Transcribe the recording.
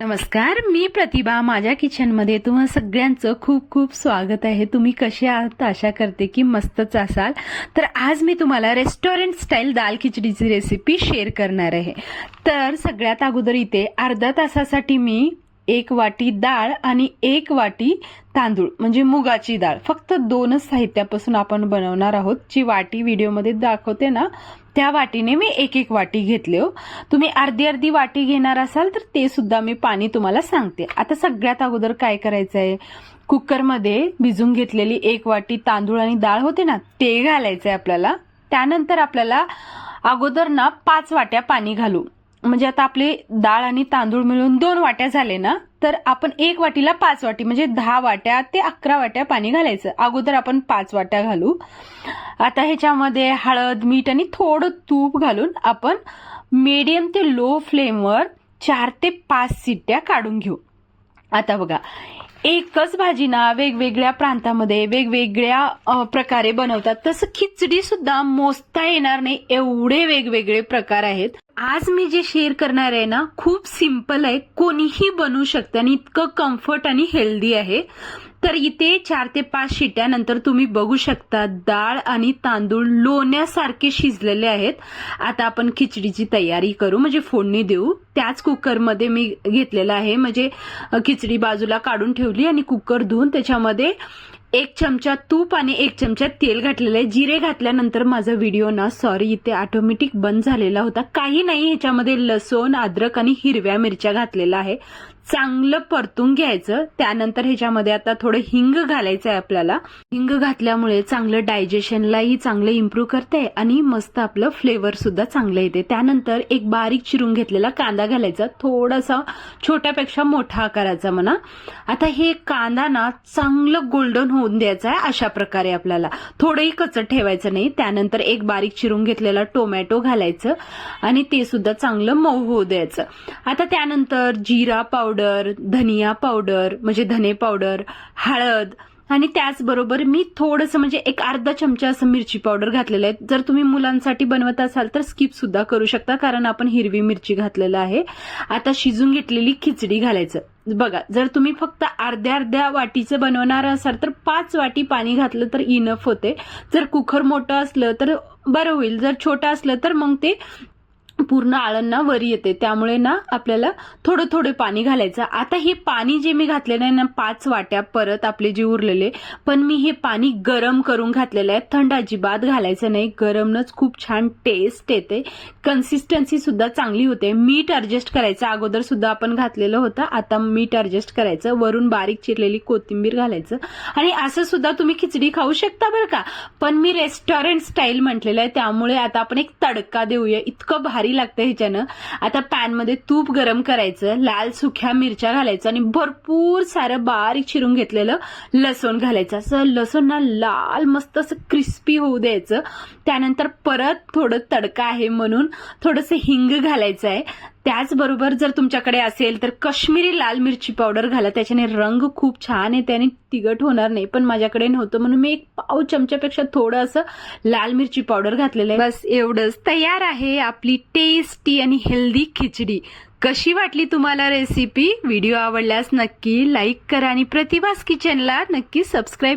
नमस्कार, मी प्रतिभा. माझ्या किचनमध्ये तुम्हा सगळ्यांचं खूप खूप स्वागत आहे. तुम्ही कसे आहात आशा करते की मस्तच असाल. तर आज मी तुम्हाला रेस्टॉरंट स्टाईल दाल खिचडीची रेसिपी शेअर करणार आहे. तर सगळ्यात अगोदर इथे अर्धा तासासाठी मी 1 वाटी डाळ आणि 1 वाटी तांदूळ म्हणजे मुगाची डाळ, फक्त 2च साहित्यापासून आपण बनवणार आहोत. जी वाटी व्हिडिओमध्ये दाखवते ना त्या वाटीने मी 1 वाटी घेतले हो. तुम्ही अर्धी वाटी घेणार असाल तर ते सुद्धा मी पाणी तुम्हाला सांगते. आता सगळ्यात अगोदर काय करायचं आहे, कुकरमध्ये भिजून घेतलेली 1 वाटी तांदूळ आणि डाळ होते ना ते घालायचं आहे आपल्याला. त्यानंतर आपल्याला अगोदर ना 5 वाट्या पाणी घालू. म्हणजे आता आपले डाळ आणि तांदूळ मिळून 2 वाट्या झाले ना, तर आपण 1 वाटीला 5 वाटी म्हणजे 10 वाट्या ते 11 वाट्या पाणी घालायचं. अगोदर आपण 5 वाट्या घालू. आता ह्याच्यामध्ये हळद, मीठ आणि थोडं तूप घालून आपण मीडियम ते लो फ्लेमवर 4 ते 5 शिट्ट्या काढून घेऊ. आता बघा, एकच भाजी ना वेगवेगळ्या प्रांतामध्ये वेगवेगळ्या प्रकारे बनवतात. तसं खिचडी सुद्धा मोजता येणार नाही एवढे वेगवेगळे प्रकार आहेत. आज मी जे शेअर करणार आहे ना खूप सिंपल आहे, कोणीही बनवू शकते आणि इतकं कम्फर्ट आणि हेल्दी आहे. तर इथे 4 ते 5 शिट्ट्यानंतर तुम्ही बघू शकता डाळ आणि तांदूळ लोण्यासारखे शिजलेले आहेत. आता आपण खिचडीची तयारी करू म्हणजे फोडणी देऊ. त्याच कुकरमध्ये मी घेतलेला आहे, म्हणजे खिचडी बाजूला काढून ठेवली आणि कुकर धुवून त्याच्यामध्ये 1 चमचा तूप आणि 1 चमचा तेल घातलेलं आहे. जिरे घातल्यानंतर माझा व्हिडिओ ना इथे ऑटोमॅटिक बंद झालेला होता. काही नाही, ह्याच्यामध्ये लसूण, अद्रक आणि हिरव्या मिरच्या घातलेला आहे. चांगलं परतून घ्यायचं. त्यानंतर ह्याच्यामध्ये आता थोडं हिंग घालायचं आहे आपल्याला. हिंग घातल्यामुळे चांगलं डायजेशनलाही चांगलं इम्प्रूव्ह करते आणि मस्त आपलं फ्लेवर सुद्धा चांगलं येते. त्यानंतर एक बारीक चिरून घेतलेला कांदा घालायचा, थोडासा छोट्यापेक्षा मोठा आकाराचा म्हणा. आता हे कांदा ना चांगलं गोल्डन होऊन द्यायचा आहे अशा प्रकारे आपल्याला, थोडंही कच्चं ठेवायचं नाही. त्यानंतर एक बारीक चिरून घेतलेला टोमॅटो घालायचं आणि ते सुद्धा चांगलं मऊ होऊ द्यायचं. आता त्यानंतर जिरा पावडर, धनिया पावडर म्हणजे धने पावडर, हळद आणि त्याचबरोबर मी थोडंसं म्हणजे एक अर्धा चमचा असं मिरची पावडर घातलेलं आहे. जर तुम्ही मुलांसाठी बनवत असाल तर स्किप सुद्धा करू शकता, कारण आपण हिरवी मिरची घातलेलं आहे. आता शिजून घेतलेली खिचडी घालायचं. बघा, जर तुम्ही फक्त अर्ध्या वाटीचं बनवणार असाल तर 5 वाटी पाणी घातलं तर इनफ होते. जर कुकर मोठं असलं तर बरं होईल, जर छोटं असलं तर मग ते पूर्ण आळणना वर येते. त्यामुळे ना आपल्याला थोडं पाणी घालायचं. आता हे पाणी जे मी घातलेलं आहे ना 5 वाट्या परत आपले जे उरलेले, पण मी हे पाणी गरम करून घातलेलं आहे. थंड अजिबात घालायचं नाही, गरमनच खूप छान टेस्ट येते, कन्सिस्टन्सी सुद्धा चांगली होते. मीठ ऍडजस्ट करायचं, अगोदर सुद्धा आपण घातलेलं होतं, आता मीठ ऍडजस्ट करायचं. वरून बारीक चिरलेली कोथिंबीर घालायचं. आणि असं सुद्धा तुम्ही खिचडी खाऊ शकता बरं का, पण मी रेस्टॉरंट स्टाईल म्हटलेलं आहे त्यामुळे आता आपण एक तडका देऊया. इतकं भारी लागतं ह्याच्यानं. आता पॅन मध्ये तूप गरम करायचं, लाल सुक्या मिरच्या घालायचं आणि भरपूर सारं बारीक चिरून घेतलेलं लसूण घालायचं. असं लसूण ना लाल मस्त असं क्रिस्पी होऊ द्यायचं. त्यानंतर परत थोडं तडका आहे म्हणून थोडंसं हिंग घालायचं आहे. त्याचबरोबर जर तुमच्याकडे असेल तर काश्मीरी लाल मिरची पावडर घाला, त्याच्याने रंग खूप छान येते आणि तिखट होणार नाही. पण माझ्याकडे नव्हतं म्हणून मी 1 पाव चमच्यापेक्षा थोडं असं लाल मिरची पावडर घातलेलं आहे. बस एवढंच, तयार आहे आपली टेस्टी आणि हेल्दी खिचडी. कशी वाटली तुम्हाला रेसिपी? व्हिडिओ आवडल्यास नक्की लाईक करा आणि प्रतिभास किचनला नक्की सबस्क्राईब